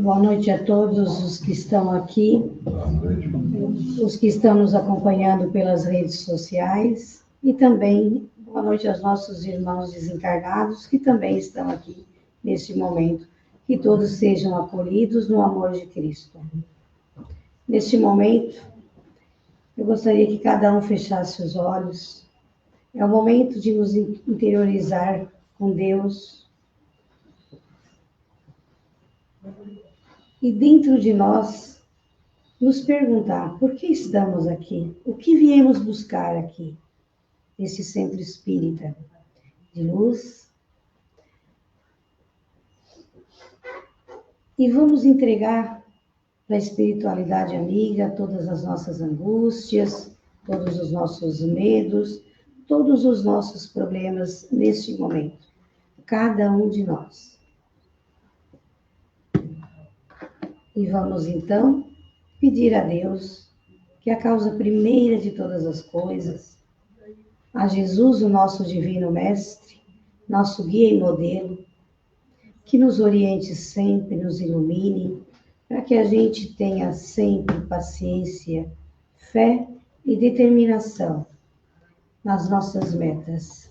Boa noite a todos os que estão aqui, os que estão nos acompanhando pelas redes sociais e também boa noite aos nossos irmãos desencarnados que também estão aqui neste momento. Que todos sejam acolhidos no amor de Cristo. Neste momento, eu gostaria que cada um fechasse os olhos. É o momento de nos interiorizar com Deus. E dentro de nós, nos perguntar por que estamos aqui? O que viemos buscar aqui, nesse centro espírita de luz? E vamos entregar para a espiritualidade amiga todas as nossas angústias, todos os nossos medos, todos os nossos problemas neste momento. Cada um de nós. E vamos então pedir a Deus, que é a causa primeira de todas as coisas, a Jesus, o nosso divino mestre, nosso guia e modelo, que nos oriente sempre, nos ilumine, para que a gente tenha sempre paciência, fé e determinação nas nossas metas.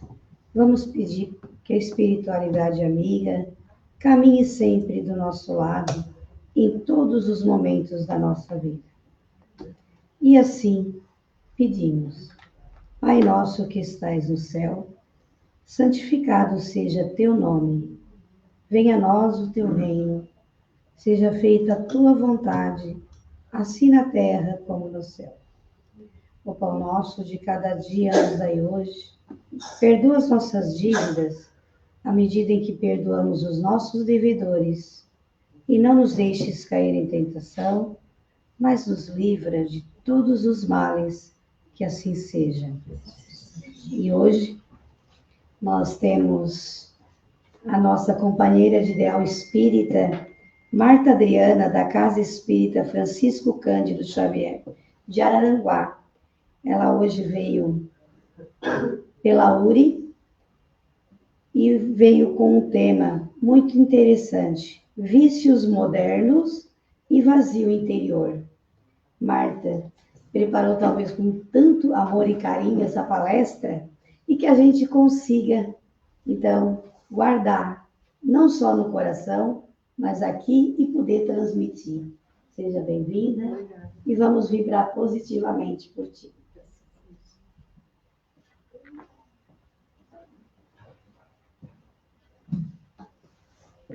Vamos pedir que a espiritualidade amiga caminhe sempre do nosso lado, em todos os momentos da nossa vida. E assim, pedimos: Pai nosso que estais no céu, santificado seja teu nome. Venha a nós o teu reino. Seja feita a tua vontade, assim na terra como no céu. O pão nosso de cada dia nos dai hoje. Perdoa as nossas dívidas, à medida em que perdoamos os nossos devedores. E não nos deixes cair em tentação, mas nos livra de todos os males, que assim seja. E hoje nós temos a nossa companheira de ideal espírita, Marta Adriana, da Casa Espírita Francisco Cândido Xavier, de Araranguá. Ela hoje veio pela URI e veio com um tema muito interessante: vícios modernos e vazio interior. Marta preparou talvez com tanto amor e carinho essa palestra e que a gente consiga, então, guardar, não só no coração, mas aqui e poder transmitir. Seja bem-vinda e vamos vibrar positivamente por ti.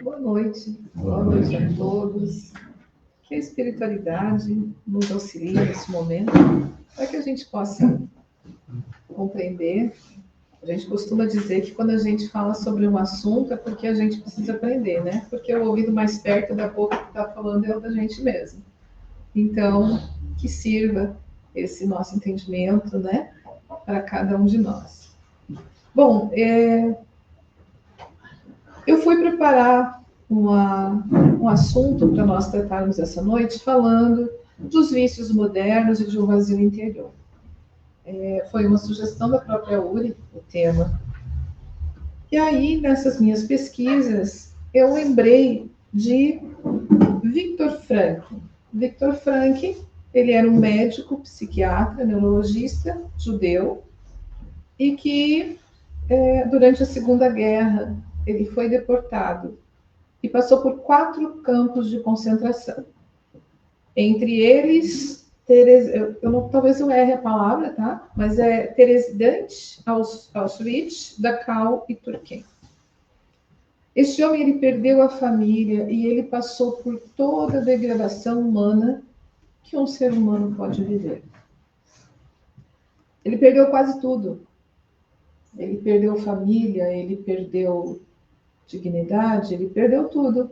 Boa noite. Boa noite a todos. Que a espiritualidade nos auxilie nesse momento, para que a gente possa compreender. A gente costuma dizer que quando a gente fala sobre um assunto é porque a gente precisa aprender, né? Porque o ouvido mais perto da boca que está falando é o da gente mesmo. Então, que sirva esse nosso entendimento, né? Para cada um de nós. Bom, eu fui preparar um assunto para nós tratarmos essa noite, falando dos vícios modernos e de um vazio interior. Foi uma sugestão da própria URI, o tema. E aí, nessas minhas pesquisas, eu lembrei de Viktor Frankl. Viktor Frankl, ele era um médico, psiquiatra, neurologista, judeu, e que, durante a Segunda Guerra, ele foi deportado e passou por 4 campos de concentração. Entre eles, talvez eu erre a palavra, tá? Mas é Theresienstadt, Auschwitz, Dachau e Turquem. Este homem, ele perdeu a família e ele passou por toda a degradação humana que um ser humano pode viver. Ele perdeu quase tudo. Ele perdeu família, ele perdeu dignidade, ele perdeu tudo.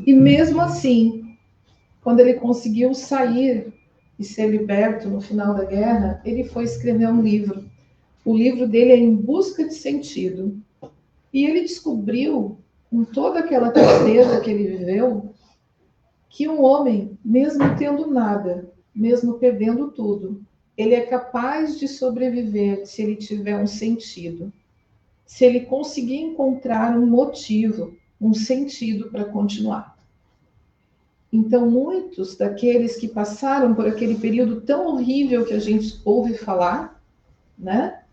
E mesmo assim, quando ele conseguiu sair e ser liberto no final da guerra, ele foi escrever um livro. O livro dele é Em Busca de Sentido. E ele descobriu, com toda aquela tristeza que ele viveu, que um homem, mesmo tendo nada, mesmo perdendo tudo, ele é capaz de sobreviver se ele tiver um sentido. Se ele conseguir encontrar um motivo um sentido para continuar. Então, muitos daqueles que passaram por aquele período tão horrível que a gente ouve falar, né?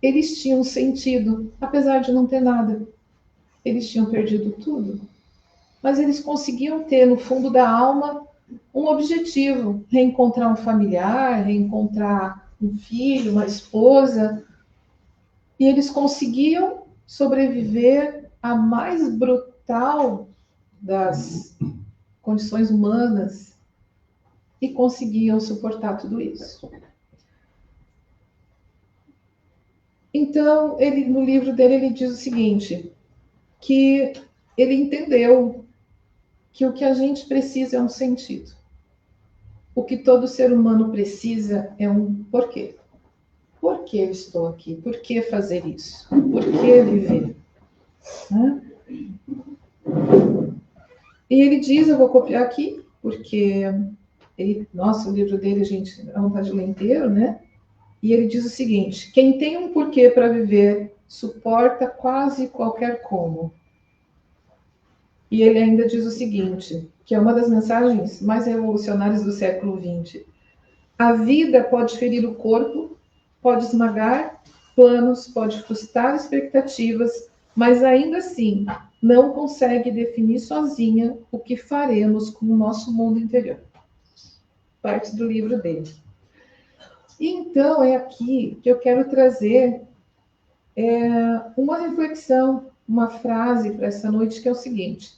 Eles tinham sentido, apesar de não ter nada. Eles tinham perdido tudo. Mas eles conseguiam ter, no fundo da alma, um objetivo: reencontrar um familiar, reencontrar um filho, uma esposa. E eles conseguiam sobreviver à mais brutal das condições humanas e conseguiam suportar tudo isso. Então, ele, no livro dele, ele diz o seguinte, que ele entendeu que o que a gente precisa é um sentido. O que todo ser humano precisa é um porquê. Por que eu estou aqui? Por que fazer isso? Por que viver? Né? E ele diz, eu vou copiar aqui, porque nossa, o livro dele, gente, dá vontade de ler inteiro, né? E ele diz o seguinte: quem tem um porquê para viver suporta quase qualquer como. E ele ainda diz o seguinte, que é uma das mensagens mais revolucionárias do século XX. A vida pode ferir o corpo, pode esmagar planos, pode frustrar expectativas, mas ainda assim não consegue definir sozinha o que faremos com o nosso mundo interior. Parte do livro dele. E então é aqui que eu quero trazer uma reflexão, uma frase para essa noite, que é o seguinte: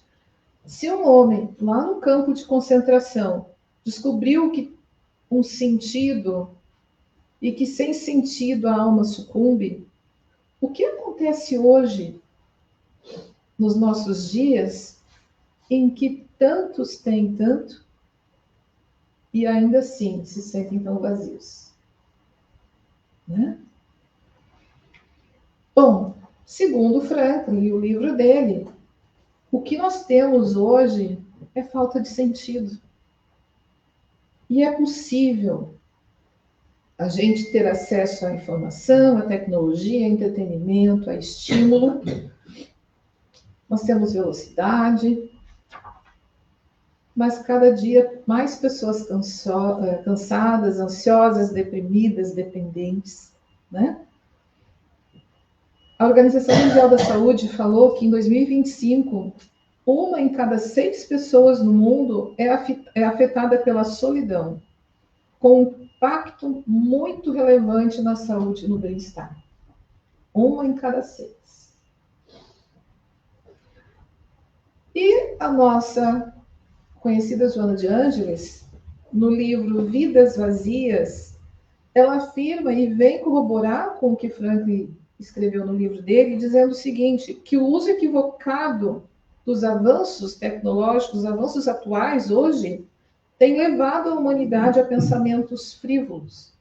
se um homem lá no campo de concentração descobriu que um sentido e que sem sentido a alma sucumbe, o que acontece hoje, nos nossos dias, em que tantos têm tanto e ainda assim se sentem tão vazios? Né? Bom, segundo Franklin e o livro dele, o que nós temos hoje é falta de sentido. E é possível a gente ter acesso à informação, à tecnologia, a entretenimento, a estímulo. Nós temos velocidade, mas cada dia mais pessoas cansadas, ansiosas, deprimidas, dependentes, né? A Organização Mundial da Saúde falou que em 2025, 1 em cada 6 pessoas no mundo é afetada pela solidão, com um impacto muito relevante na saúde e no bem-estar. 1 em cada 6. E a nossa conhecida Joana de Ângeles, no livro Vidas Vazias, ela afirma e vem corroborar com o que Franklin escreveu no livro dele, dizendo o seguinte, que o uso equivocado dos avanços tecnológicos, os avanços atuais hoje, tem levado a humanidade a pensamentos frívolos,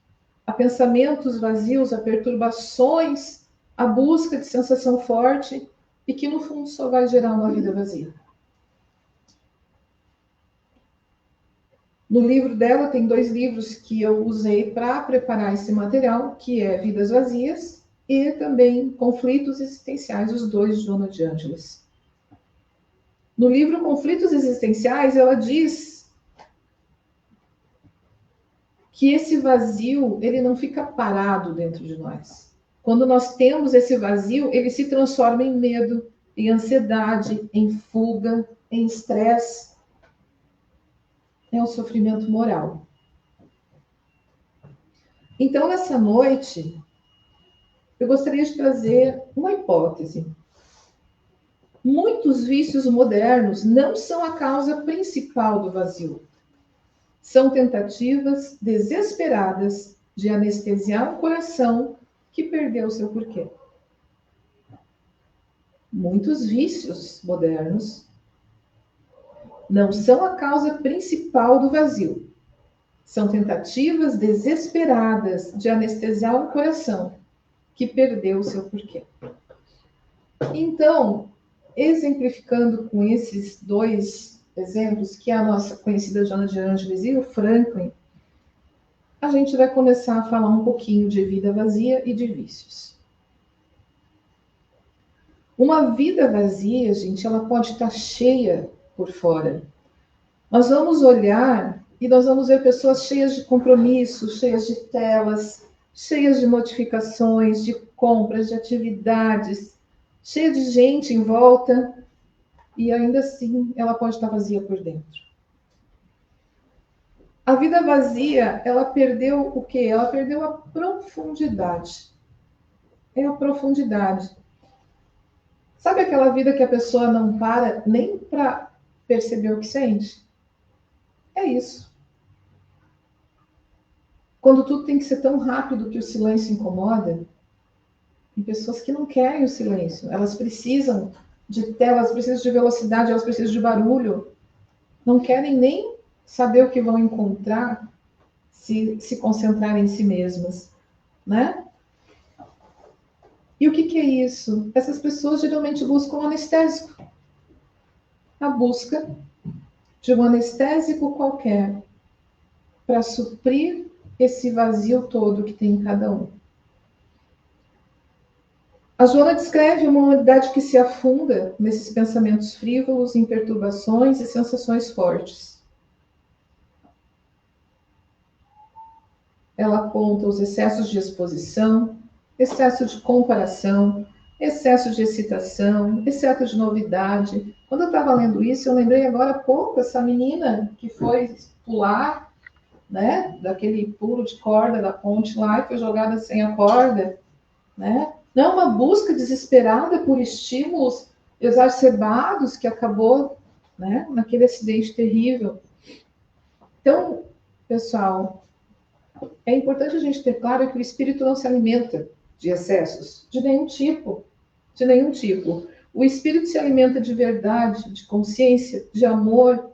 a pensamentos vazios, a perturbações, a busca de sensação forte e que, no fundo, só vai gerar uma vida vazia. No livro dela tem 2 livros que eu usei para preparar esse material, que é Vidas Vazias e também Conflitos Existenciais, os 2 de Joana de Ângeles. No livro Conflitos Existenciais, ela diz que esse vazio, ele não fica parado dentro de nós. Quando nós temos esse vazio, ele se transforma em medo, em ansiedade, em fuga, em estresse. É um sofrimento moral. Então, nessa noite, eu gostaria de trazer uma hipótese. Muitos vícios modernos não são a causa principal do vazio. São tentativas desesperadas de anestesiar um coração que perdeu seu porquê. Muitos vícios modernos não são a causa principal do vazio. São tentativas desesperadas de anestesiar um coração que perdeu seu porquê. Então, exemplificando com esses 2 exemplos, que é a nossa conhecida Joana de Ângeles e o Franklin, a gente vai começar a falar um pouquinho de vida vazia e de vícios. Uma vida vazia, gente, ela pode estar cheia por fora. Nós vamos olhar e nós vamos ver pessoas cheias de compromissos, cheias de telas, cheias de notificações, de compras, de atividades, cheia de gente em volta, e ainda assim ela pode estar vazia por dentro. A vida vazia, ela perdeu o quê? Ela perdeu a profundidade. É a profundidade. Sabe aquela vida que a pessoa não para nem para perceber o que sente? É isso. Quando tudo tem que ser tão rápido que o silêncio incomoda, tem pessoas que não querem o silêncio. Elas precisam de tela, elas precisam de velocidade, elas precisam de barulho. Não querem nem saber o que vão encontrar se concentrarem em si mesmas, né? E o que é isso? Essas pessoas geralmente buscam um anestésico. A busca de um anestésico qualquer para suprir esse vazio todo que tem em cada um. A Joana descreve uma humanidade que se afunda nesses pensamentos frívolos, em perturbações e sensações fortes. Ela aponta os excessos de exposição, excesso de comparação, excesso de excitação, excesso de novidade. Quando eu estava lendo isso, eu lembrei agora há pouco essa menina que foi pular, né, daquele pulo de corda da ponte lá e foi jogada sem a corda, né? Não, uma busca desesperada por estímulos exacerbados que acabou, né, naquele acidente terrível. Então, pessoal, é importante a gente ter claro que o espírito não se alimenta de excessos, de nenhum tipo, de nenhum tipo. O espírito se alimenta de verdade, de consciência, de amor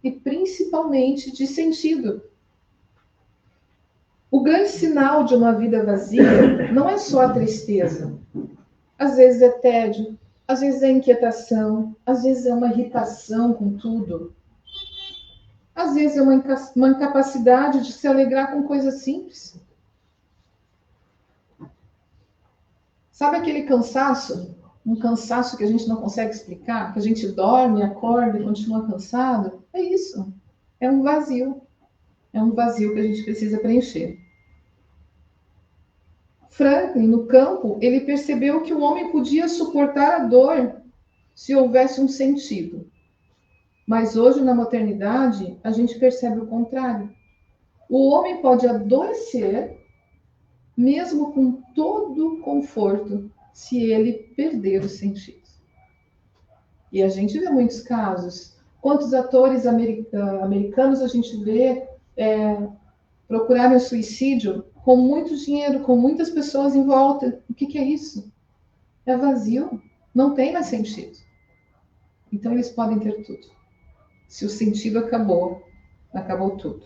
e principalmente de sentido. O grande sinal de uma vida vazia não é só a tristeza. Às vezes é tédio, às vezes é inquietação, às vezes é uma irritação com tudo. Às vezes é uma incapacidade de se alegrar com coisas simples. Sabe aquele cansaço? Um cansaço que a gente não consegue explicar? Que a gente dorme, acorda e continua cansado? É isso. É um vazio. É um vazio que a gente precisa preencher. Franklin, no campo, ele percebeu que o homem podia suportar a dor se houvesse um sentido. Mas hoje, na modernidade, a gente percebe o contrário. O homem pode adoecer, mesmo com todo o conforto, se ele perder o sentido. E a gente vê muitos casos. Quantos atores americanos a gente vê procurarem o suicídio com muito dinheiro, com muitas pessoas em volta? O que é isso? É vazio. Não tem mais sentido. Então eles podem ter tudo. Se o sentido acabou, acabou tudo.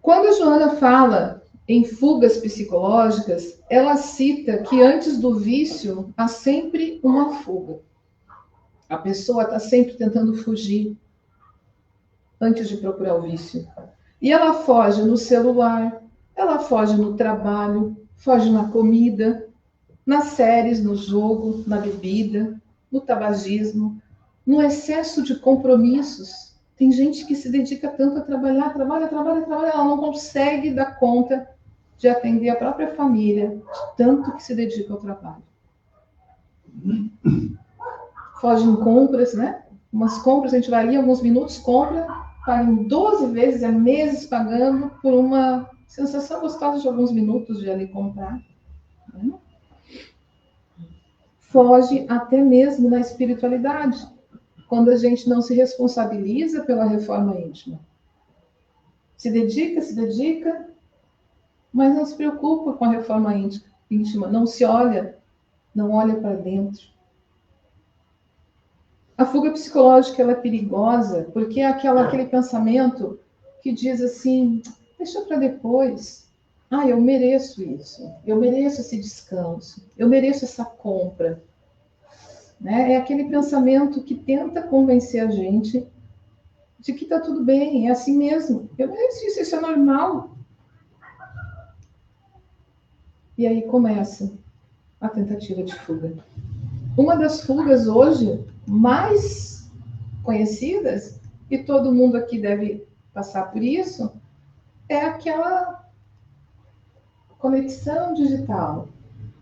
Quando a Joana fala em fugas psicológicas, ela cita que antes do vício há sempre uma fuga. A pessoa está sempre tentando fugir antes de procurar o vício. E ela foge no celular, ela foge no trabalho, foge na comida, nas séries, no jogo, na bebida, no tabagismo, no excesso de compromissos. Tem gente que se dedica tanto a trabalhar, ela não consegue dar conta de atender a própria família, de tanto que se dedica ao trabalho. Foge em compras, né? Umas compras, a gente vai ali, alguns minutos, compra, paga em 12 vezes, meses pagando por uma sensação gostosa de alguns minutos de ali comprar. Né? Foge até mesmo na espiritualidade, quando a gente não se responsabiliza pela reforma íntima. Se dedica, mas não se preocupa com a reforma íntima, não se olha, não olha para dentro. A fuga psicológica ela é perigosa porque é aquele pensamento que diz assim, deixa para depois. Ah, eu mereço isso, eu mereço esse descanso, eu mereço essa compra. Né? É aquele pensamento que tenta convencer a gente de que está tudo bem, é assim mesmo. Eu mereço isso é normal. E aí começa a tentativa de fuga. Uma das fugas hoje mais conhecidas, e todo mundo aqui deve passar por isso, é aquela conexão digital,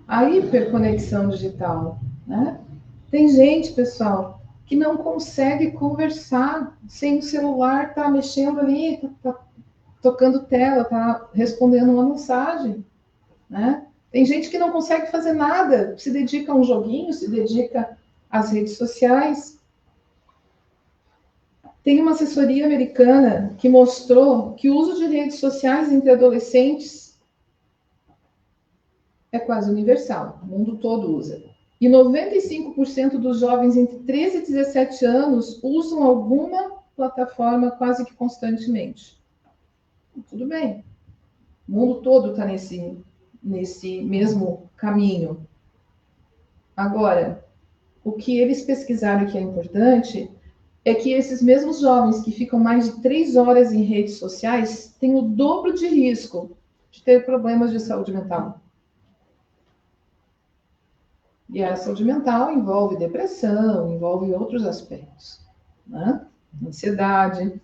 a hiperconexão digital, né? Tem gente, pessoal, que não consegue conversar sem o celular estar mexendo ali, tá tocando tela, tá respondendo uma mensagem, né? Tem gente que não consegue fazer nada, se dedica a um joguinho, se dedica às redes sociais. Tem uma assessoria americana que mostrou que o uso de redes sociais entre adolescentes é quase universal, o mundo todo usa. E 95% dos jovens entre 13 e 17 anos usam alguma plataforma quase que constantemente. Tudo bem, o mundo todo está nesse mesmo caminho. Agora, o que eles pesquisaram que é importante é que esses mesmos jovens que ficam mais de 3 horas em redes sociais têm o dobro de risco de ter problemas de saúde mental. E a saúde mental envolve depressão, envolve outros aspectos, né? Ansiedade.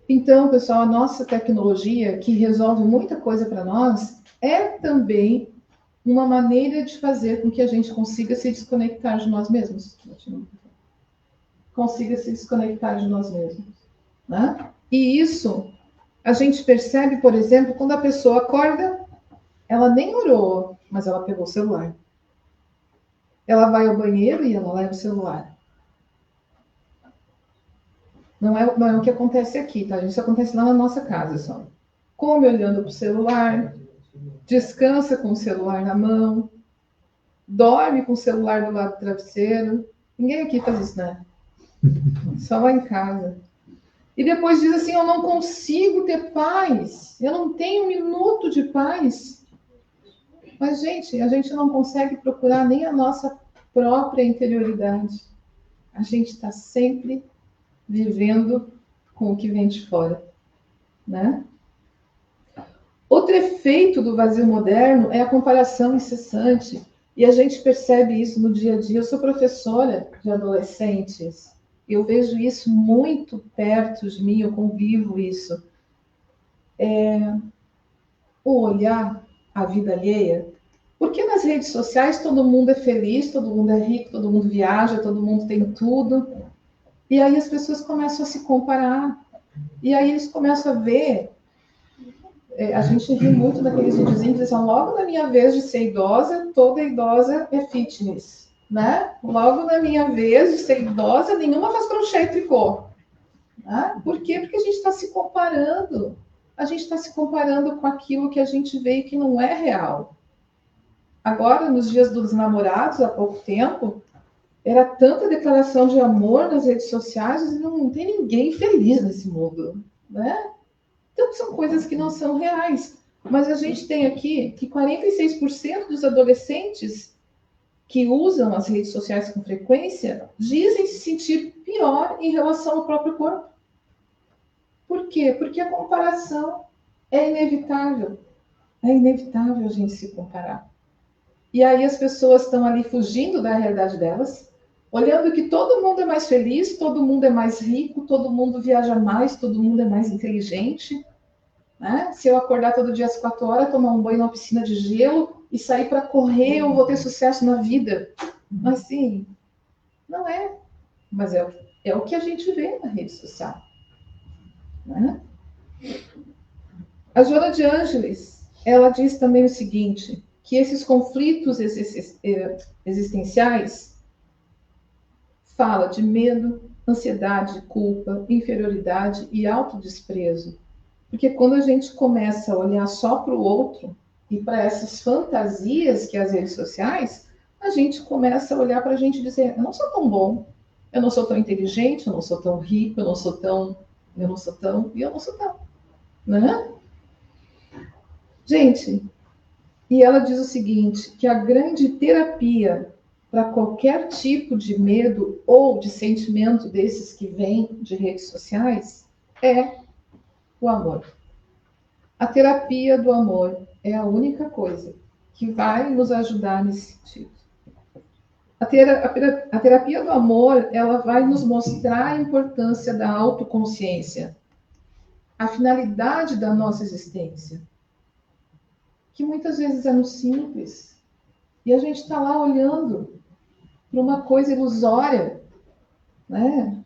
Então, pessoal, a nossa tecnologia, que resolve muita coisa para nós, é também uma maneira de fazer com que a gente consiga se desconectar de nós mesmos. Consiga se desconectar de nós mesmos, né? E isso a gente percebe, por exemplo, quando a pessoa acorda, ela nem orou, mas ela pegou o celular. Ela vai ao banheiro e ela leva o celular. Não é o que acontece aqui, tá? Isso acontece lá na nossa casa só. Come olhando para o celular, descansa com o celular na mão, dorme com o celular do lado do travesseiro. Ninguém aqui faz isso, né? Só lá em casa. E depois diz assim, eu não consigo ter paz. Eu não tenho um minuto de paz. Mas, gente, a gente não consegue procurar nem a nossa própria interioridade. A gente está sempre vivendo com o que vem de fora, né? Outro efeito do vazio moderno é a comparação incessante. E a gente percebe isso no dia a dia. Eu sou professora de adolescentes. Eu vejo isso muito perto de mim, eu convivo isso. O olhar a vida alheia. Porque nas redes sociais todo mundo é feliz, todo mundo é rico, todo mundo viaja, todo mundo tem tudo. E aí as pessoas começam a se comparar. E aí eles começam a ver. A gente ri muito daqueles videozinhos que dizem, logo na minha vez de ser idosa, toda idosa é fitness. Né? Logo na minha vez de ser idosa, nenhuma faz crochê e tricô. Né? Por quê? Porque a gente está se comparando. A gente está se comparando com aquilo que a gente vê que não é real. Agora, nos dias dos namorados, há pouco tempo, era tanta declaração de amor nas redes sociais, e não tem ninguém feliz nesse mundo, né? Então, são coisas que não são reais. Mas a gente tem aqui que 46% dos adolescentes que usam as redes sociais com frequência dizem se sentir pior em relação ao próprio corpo. Por quê? Porque a comparação é inevitável. É inevitável a gente se comparar. E aí as pessoas estão ali fugindo da realidade delas, olhando que todo mundo é mais feliz, todo mundo é mais rico, todo mundo viaja mais, todo mundo é mais inteligente. Né? Se eu acordar todo dia às 4 horas, tomar um banho na piscina de gelo e sair para correr, eu vou ter sucesso na vida. Mas sim, não é. Mas é o que a gente vê na rede social. Né? A Joana de Ângeles, ela diz também o seguinte, que esses conflitos existenciais fala de medo, ansiedade, culpa, inferioridade e autodesprezo. Porque quando a gente começa a olhar só para o outro e para essas fantasias que as redes sociais, a gente começa a olhar para a gente e dizer, eu não sou tão bom, eu não sou tão inteligente, eu não sou tão rico, eu não sou tão, né? Gente, e ela diz o seguinte, que a grande terapia para qualquer tipo de medo ou de sentimento desses que vêm de redes sociais é o amor. A terapia do amor é a única coisa que vai nos ajudar nesse sentido. A terapia do amor, ela vai nos mostrar a importância da autoconsciência, a finalidade da nossa existência, que muitas vezes é no simples, e a gente está lá olhando para uma coisa ilusória, né?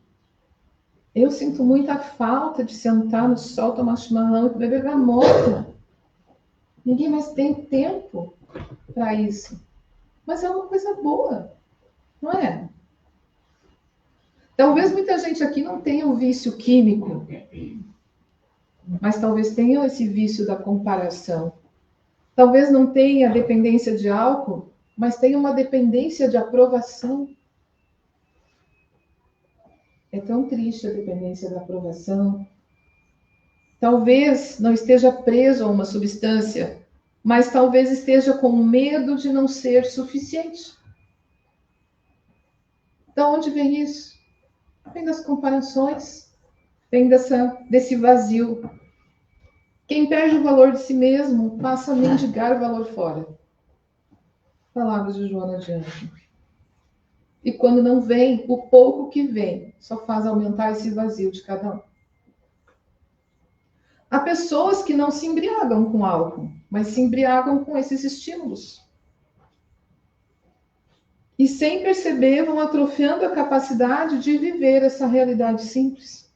Eu sinto muita falta de sentar no sol, tomar chimarrão e beber gamota. Ninguém mais tem tempo para isso. Mas é uma coisa boa, não é? Talvez muita gente aqui não tenha um vício químico, mas talvez tenha esse vício da comparação. Talvez não tenha dependência de álcool, mas tenha uma dependência de aprovação. É tão triste a dependência da aprovação. Talvez não esteja preso a uma substância, mas talvez esteja com medo de não ser suficiente. De onde vem isso? Vem das comparações, vem desse vazio. Quem perde o valor de si mesmo passa a mendigar o valor fora. Palavras de Joana de Ângeles. E quando não vem, o pouco que vem só faz aumentar esse vazio de cada um. Há pessoas que não se embriagam com álcool, mas se embriagam com esses estímulos. E sem perceber, vão atrofiando a capacidade de viver essa realidade simples.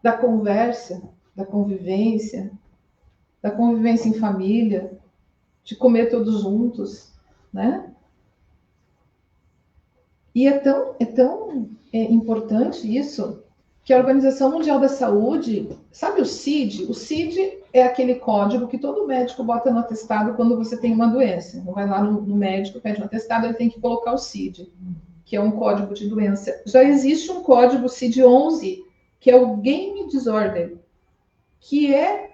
Da conversa, da convivência em família, de comer todos juntos, né? E é tão importante isso, que a Organização Mundial da Saúde, sabe o CID? O CID é aquele código que todo médico bota no atestado quando você tem uma doença. Não vai lá no médico, pede um atestado, ele tem que colocar o CID, que é um código de doença. Já existe um código CID-11, que é o Game Disorder, que é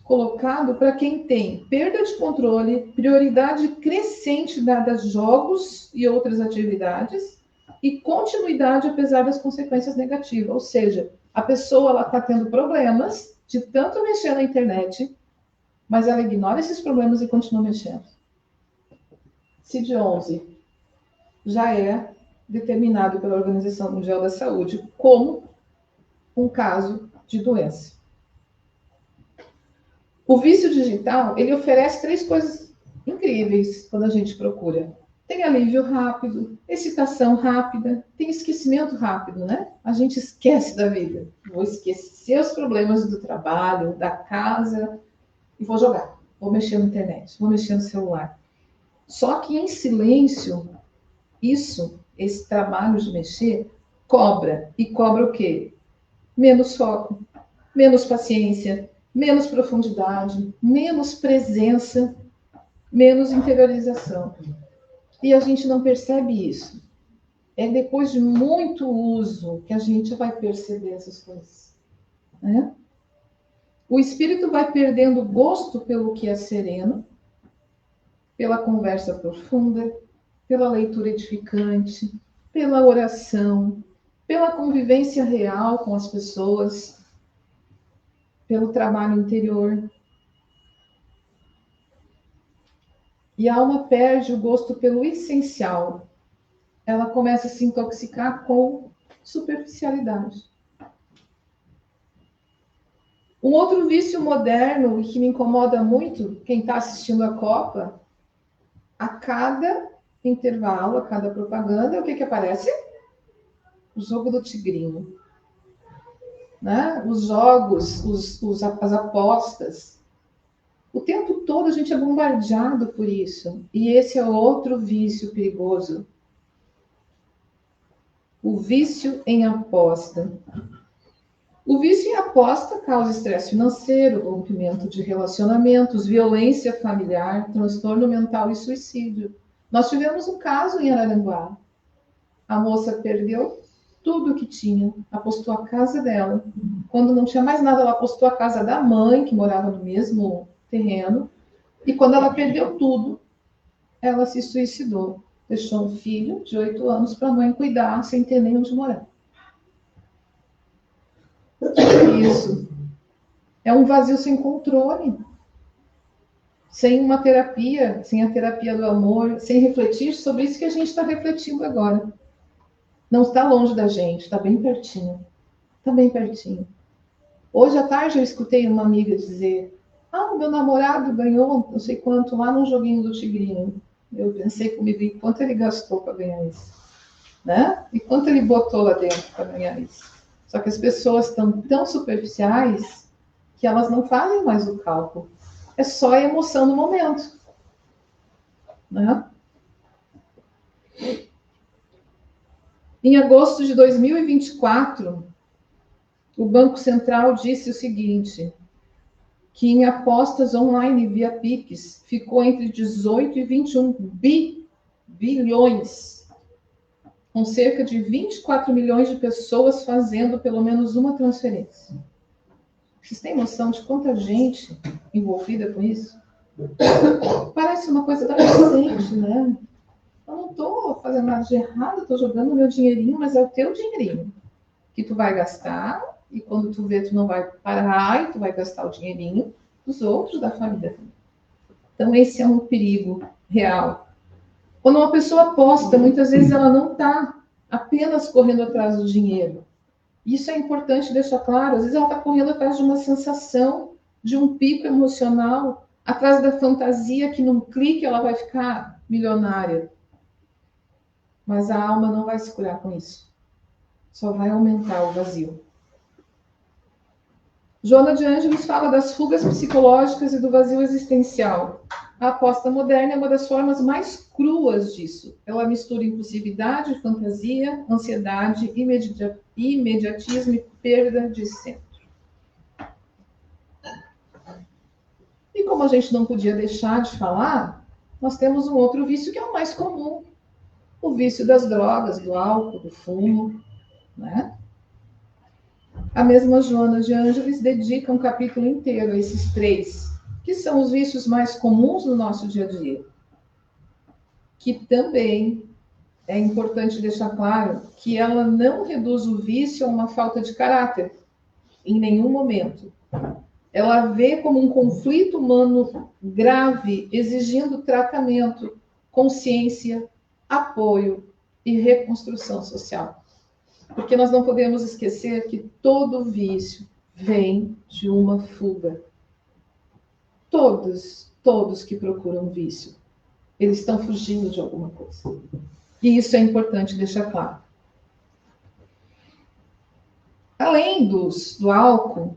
colocado para quem tem perda de controle, prioridade crescente dada a jogos e outras atividades, e continuidade apesar das consequências negativas. Ou seja, a pessoa está tendo problemas de tanto mexer na internet, mas ela ignora esses problemas e continua mexendo. CID-11 já é determinado pela Organização Mundial da Saúde como um caso de doença. O vício digital, ele oferece 3 coisas incríveis quando a gente procura. Tem alívio rápido, excitação rápida, tem esquecimento rápido, né? A gente esquece da vida. Vou esquecer os problemas do trabalho, da casa, e vou jogar. Vou mexer na internet, vou mexer no celular. Só que em silêncio, esse trabalho de mexer, cobra. E cobra o quê? Menos foco, menos paciência, menos profundidade, menos presença, menos interiorização. E a gente não percebe isso. É depois de muito uso que a gente vai perceber essas coisas, né? O espírito vai perdendo gosto pelo que é sereno, pela conversa profunda, pela leitura edificante, pela oração, pela convivência real com as pessoas, pelo trabalho interior. E a alma perde o gosto pelo essencial. Ela começa a se intoxicar com superficialidade. Um outro vício moderno, e que me incomoda muito, quem está assistindo a Copa, a cada intervalo, a cada propaganda, o que aparece? O jogo do tigrinho. Né? Os jogos, as apostas. O tempo todo a gente é bombardeado por isso. E esse é outro vício perigoso. O vício em aposta. O vício em aposta causa estresse financeiro, rompimento de relacionamentos, violência familiar, transtorno mental e suicídio. Nós tivemos um caso em Araranguá. A moça perdeu tudo que tinha, apostou a casa dela. Quando não tinha mais nada, ela apostou a casa da mãe, que morava no mesmo terreno, e quando ela perdeu tudo, ela se suicidou. Deixou um filho de 8 anos para a mãe cuidar, sem ter nem onde morar. Isso é um vazio sem controle. sem uma terapia, sem a terapia do amor, sem refletir sobre isso que a gente está refletindo agora. Não está longe da gente, está bem pertinho. Está bem pertinho. Hoje à tarde eu escutei uma amiga dizer: ah, o meu namorado ganhou não sei quanto lá no joguinho do Tigrinho. Eu pensei comigo, e quanto ele gastou para ganhar isso? Né? E quanto ele botou lá dentro para ganhar isso? Só que as pessoas estão tão superficiais que elas não fazem mais o cálculo. É só a emoção do momento. Né? Em agosto de 2024, o Banco Central disse o seguinte, que em apostas online via Pix ficou entre 18 e 21 bilhões, com cerca de 24 milhões de pessoas fazendo pelo menos uma transferência. Vocês têm noção de quanta gente envolvida com isso? Parece uma coisa tão recente, né? Eu não estou fazendo nada de errado, estou jogando meu dinheirinho, mas é o teu dinheirinho que tu vai gastar, e quando tu vê, tu não vai parar, e tu vai gastar o dinheirinho dos outros da família. Então, esse é um perigo real. Quando uma pessoa aposta, muitas vezes ela não está apenas correndo atrás do dinheiro. Isso é importante deixar claro. Às vezes ela está correndo atrás de uma sensação, de um pico emocional, atrás da fantasia que num clique ela vai ficar milionária. Mas a alma não vai se curar com isso. Só vai aumentar o vazio. Joana de Ângeles fala das fugas psicológicas e do vazio existencial. A aposta moderna é uma das formas mais cruas disso. Ela mistura impulsividade, fantasia, ansiedade, imediatismo e perda de centro. E como a gente não podia deixar de falar, nós temos um outro vício que é o mais comum. O vício das drogas, do álcool, do fumo, né? A mesma Joana de Ângeles dedica um capítulo inteiro a esses três, que são os vícios mais comuns no nosso dia a dia. Que também é importante deixar claro que ela não reduz o vício a uma falta de caráter, em nenhum momento. Ela vê como um conflito humano grave, exigindo tratamento, consciência, apoio e reconstrução social. Porque nós não podemos esquecer que todo vício vem de uma fuga. Todos que procuram vício, eles estão fugindo de alguma coisa. E isso é importante deixar claro. Além do álcool,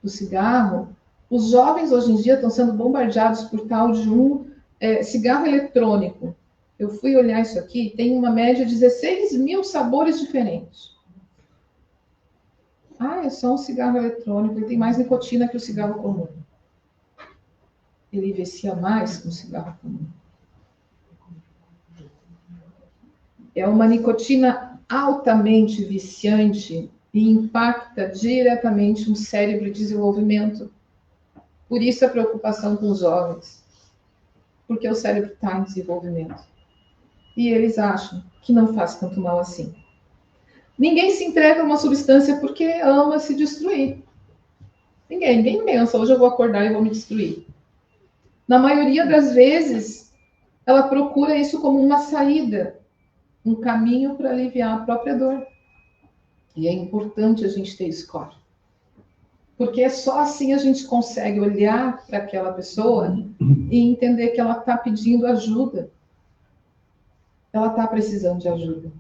do cigarro, os jovens hoje em dia estão sendo bombardeados por tal de um cigarro eletrônico. Eu fui olhar isso aqui, tem uma média de 16 mil sabores diferentes. Ah, é só um cigarro eletrônico, ele tem mais nicotina que o cigarro comum. Ele vicia mais que o cigarro comum. É uma nicotina altamente viciante e impacta diretamente no cérebro e desenvolvimento. Por isso a preocupação com os jovens. Porque o cérebro está em desenvolvimento. E eles acham que não faz tanto mal assim. Ninguém se entrega a uma substância porque ama se destruir. Ninguém pensa, hoje eu vou acordar e vou me destruir. Na maioria das vezes, ela procura isso como uma saída, um caminho para aliviar a própria dor. E é importante a gente ter score. Porque é só assim a gente consegue olhar para aquela pessoa e entender que ela está pedindo ajuda. Ela está precisando de ajuda.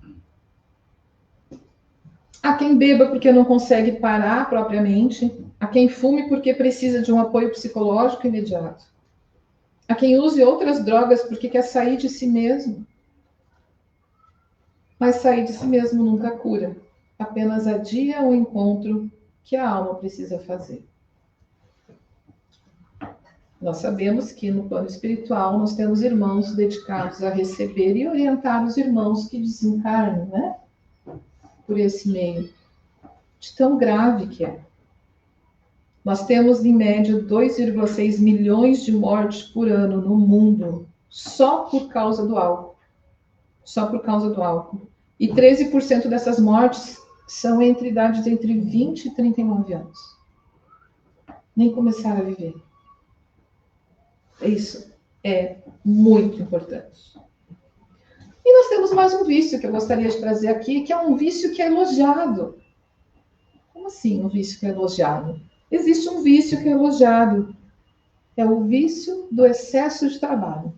Há quem beba porque não consegue parar propriamente. Há quem fume porque precisa de um apoio psicológico imediato. Há quem use outras drogas porque quer sair de si mesmo. Mas sair de si mesmo nunca cura. Apenas adia o encontro que a alma precisa fazer. Nós sabemos que no plano espiritual nós temos irmãos dedicados a receber e orientar os irmãos que desencarnam, né? Por esse meio. De tão grave que é. Nós temos, em média, 2,6 milhões de mortes por ano no mundo, só por causa do álcool. Só por causa do álcool. E 13% dessas mortes são entre idades entre 20 e 39 anos. Nem começaram a viver. Isso é muito importante. E nós temos mais um vício que eu gostaria de trazer aqui, que é um vício que é elogiado. Como assim um vício que é elogiado? Existe um vício que é elogiado. É o vício do excesso de trabalho.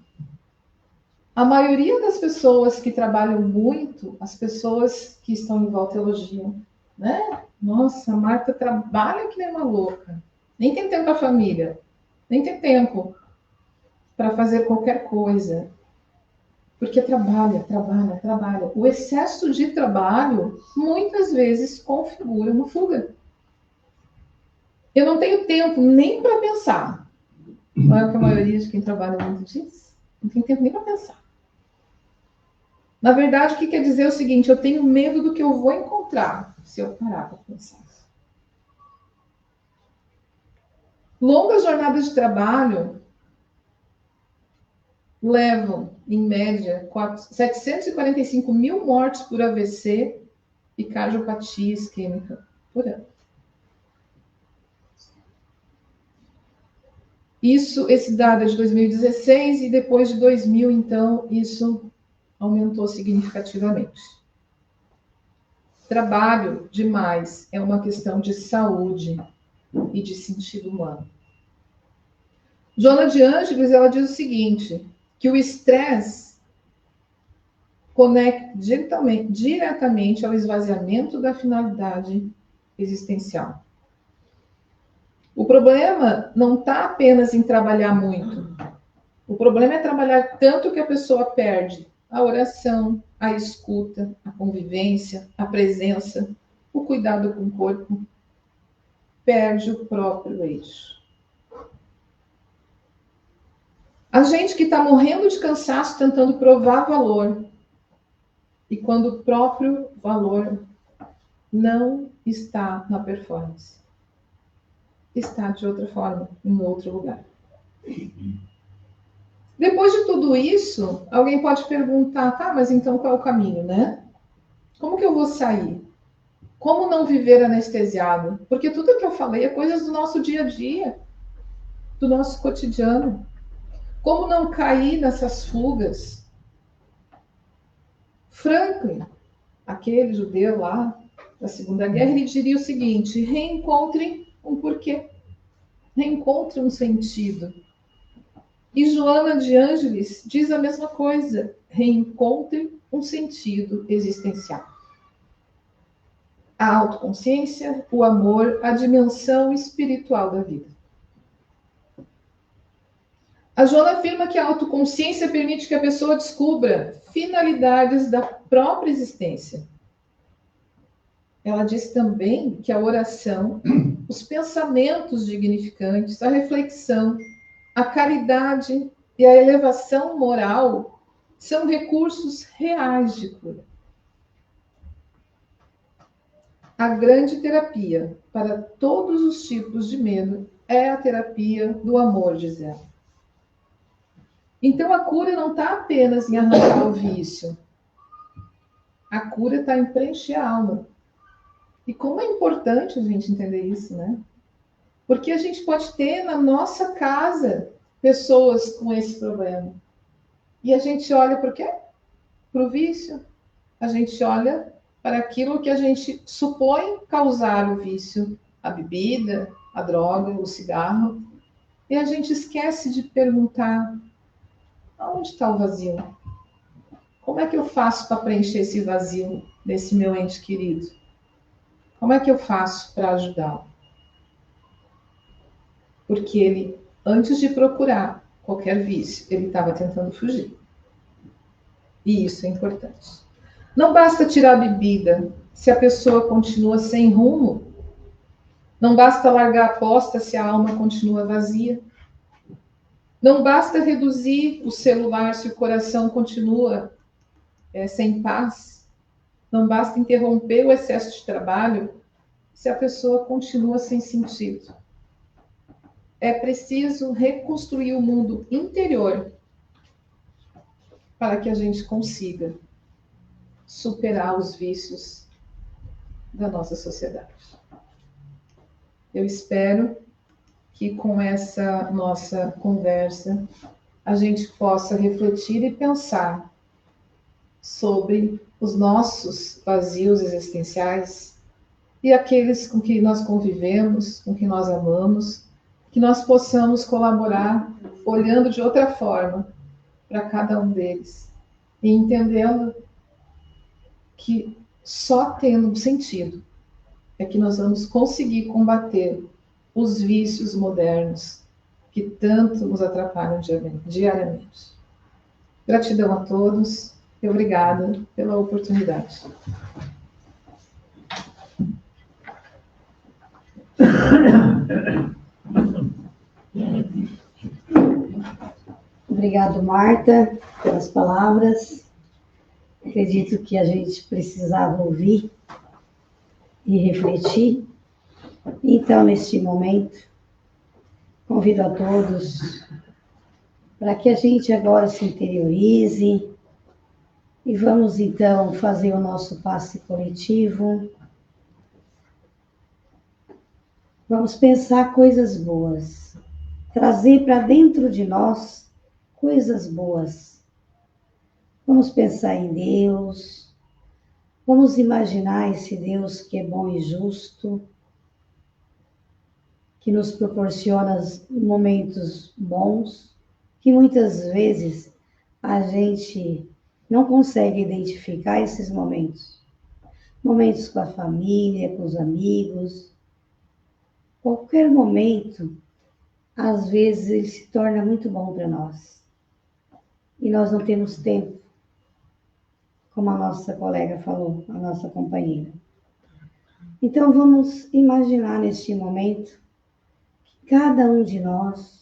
A maioria das pessoas que trabalham muito, as pessoas que estão em volta elogiam, né? Nossa, a Marta trabalha que nem uma louca. Nem tem tempo para a família. Nem tem tempo para fazer qualquer coisa. Porque trabalha, trabalha, trabalha. O excesso de trabalho muitas vezes configura uma fuga. Eu não tenho tempo nem para pensar. Não é o que a maioria de quem trabalha muito diz? Não tem tempo nem para pensar. Na verdade, o que quer dizer é o seguinte: eu tenho medo do que eu vou encontrar se eu parar para pensar. Longas jornadas de trabalho levam, em média, 745 mil mortes por AVC e cardiopatia isquêmica por ano. Esse dado é de 2016 e depois de 2000, então, isso aumentou significativamente. Trabalho demais é uma questão de saúde e de sentido humano. Joana de Ângeles, ela diz o seguinte, que o estresse conecta diretamente ao esvaziamento da finalidade existencial. O problema não está apenas em trabalhar muito. O problema é trabalhar tanto que a pessoa perde a oração, a escuta, a convivência, a presença, o cuidado com o corpo, perde o próprio eixo. A gente que está morrendo de cansaço tentando provar valor, e quando o próprio valor não está na performance, está de outra forma, em outro lugar. Depois de tudo isso, alguém pode perguntar, tá, mas então qual é o caminho, né? Como que eu vou sair? Como não viver anestesiado? Porque tudo que eu falei é coisas do nosso dia a dia, do nosso cotidiano. Como não cair nessas fugas? Franklin, aquele judeu lá da Segunda Guerra, ele diria o seguinte: reencontre um porquê, reencontre um sentido. E Joana de Ângeles diz a mesma coisa: reencontre um sentido existencial. A autoconsciência, o amor, a dimensão espiritual da vida. A Joana afirma que a autoconsciência permite que a pessoa descubra finalidades da própria existência. Ela diz também que a oração, os pensamentos dignificantes, a reflexão, a caridade e a elevação moral são recursos reais de cura. A grande terapia para todos os tipos de medo é a terapia do amor, diz ela. Então a cura não está apenas em arrancar o vício. A cura está em preencher a alma. E como é importante a gente entender isso, né? Porque a gente pode ter na nossa casa pessoas com esse problema. E a gente olha para o quê? Para o vício. A gente olha para aquilo que a gente supõe causar o vício, a bebida, a droga, o cigarro. E a gente esquece de perguntar: onde está o vazio? Como é que eu faço para preencher esse vazio nesse meu ente querido? Como é que eu faço para ajudá-lo? Porque ele, antes de procurar qualquer vício, ele estava tentando fugir. E isso é importante. Não basta tirar a bebida se a pessoa continua sem rumo. Não basta largar a aposta se a alma continua vazia. Não basta reduzir o celular se o coração continua sem paz. Não basta interromper o excesso de trabalho se a pessoa continua sem sentido. É preciso reconstruir o mundo interior para que a gente consiga superar os vícios da nossa sociedade. Eu espero que com essa nossa conversa a gente possa refletir e pensar sobre os nossos vazios existenciais e aqueles com que nós convivemos, com que nós amamos, que nós possamos colaborar olhando de outra forma para cada um deles e entendendo que só tendo sentido é que nós vamos conseguir combater os vícios modernos que tanto nos atrapalham diariamente. Gratidão a todos e obrigada pela oportunidade. Obrigado, Marta, pelas palavras. Acredito que a gente precisava ouvir e refletir. Então, neste momento, convido a todos para que a gente agora se interiorize e vamos então fazer o nosso passe coletivo. Vamos pensar coisas boas, trazer para dentro de nós coisas boas. Vamos pensar em Deus, vamos imaginar esse Deus que é bom e justo, que nos proporciona momentos bons, que muitas vezes a gente não consegue identificar esses momentos. Momentos com a família, com os amigos. Qualquer momento, às vezes, ele se torna muito bom para nós. E nós não temos tempo, como a nossa colega falou, a nossa companheira. Então, vamos imaginar neste momento que cada um de nós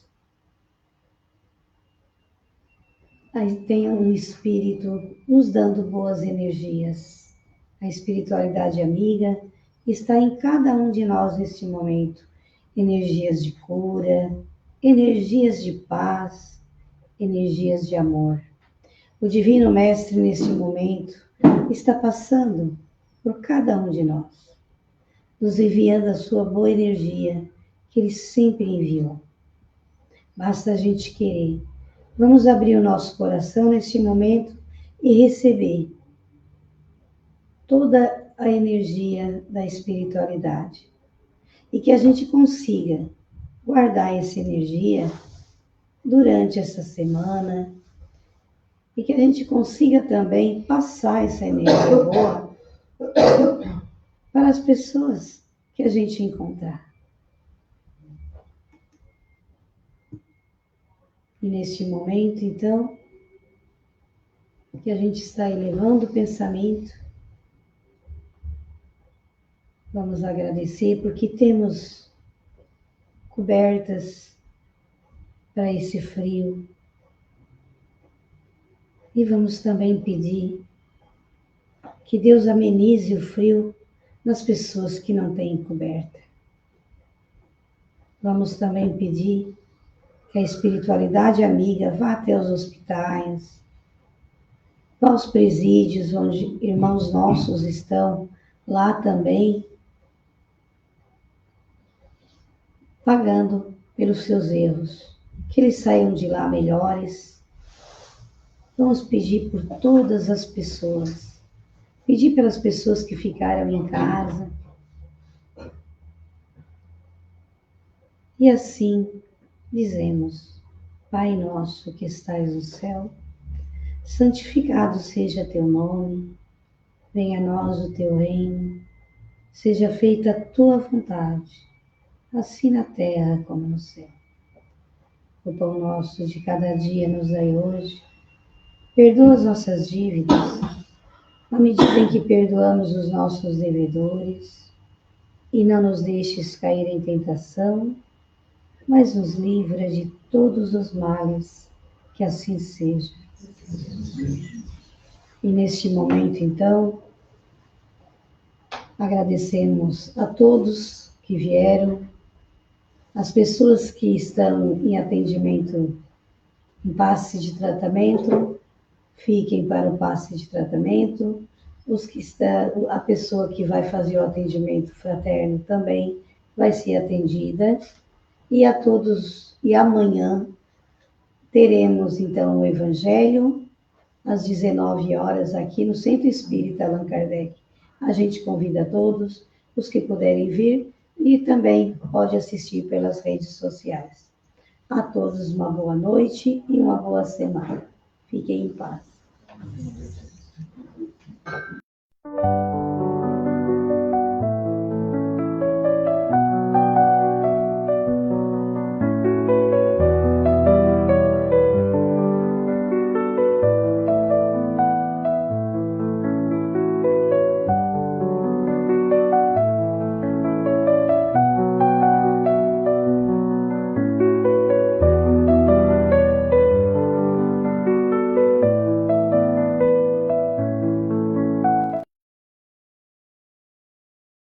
tenha um espírito nos dando boas energias. A espiritualidade amiga está em cada um de nós neste momento. Energias de cura, energias de paz, energias de amor. O Divino Mestre, neste momento, está passando por cada um de nós, nos enviando a sua boa energia, que Ele sempre enviou. Basta a gente querer. Vamos abrir o nosso coração neste momento e receber toda a energia da espiritualidade. E que a gente consiga guardar essa energia durante essa semana e que a gente consiga também passar essa energia boa para as pessoas que a gente encontrar. E neste momento, então, que a gente está elevando o pensamento, vamos agradecer porque temos cobertas para esse frio. E vamos também pedir que Deus amenize o frio nas pessoas que não têm coberta. Vamos também pedir que a espiritualidade amiga vá até os hospitais, vá aos presídios onde irmãos nossos estão, lá também, pagando pelos seus erros, que eles saiam de lá melhores. Vamos pedir por todas as pessoas, pedir pelas pessoas que ficaram em casa. E assim dizemos: Pai nosso que estais no céu, santificado seja teu nome, venha a nós o teu reino, seja feita a tua vontade, assim na terra como no céu. O pão nosso de cada dia nos dai hoje, perdoa as nossas dívidas, na medida em que perdoamos os nossos devedores, e não nos deixes cair em tentação, mas nos livra de todos os males, que assim seja. E neste momento, então, agradecemos a todos que vieram, as pessoas que estão em atendimento, em passe de tratamento, fiquem para o passe de tratamento. A pessoa que vai fazer o atendimento fraterno também vai ser atendida. E a todos, e amanhã teremos então o Evangelho às 19 horas aqui no Centro Espírita Allan Kardec. A gente convida a todos, os que puderem vir, e também pode assistir pelas redes sociais. A todos uma boa noite e uma boa semana. Fiquem em paz.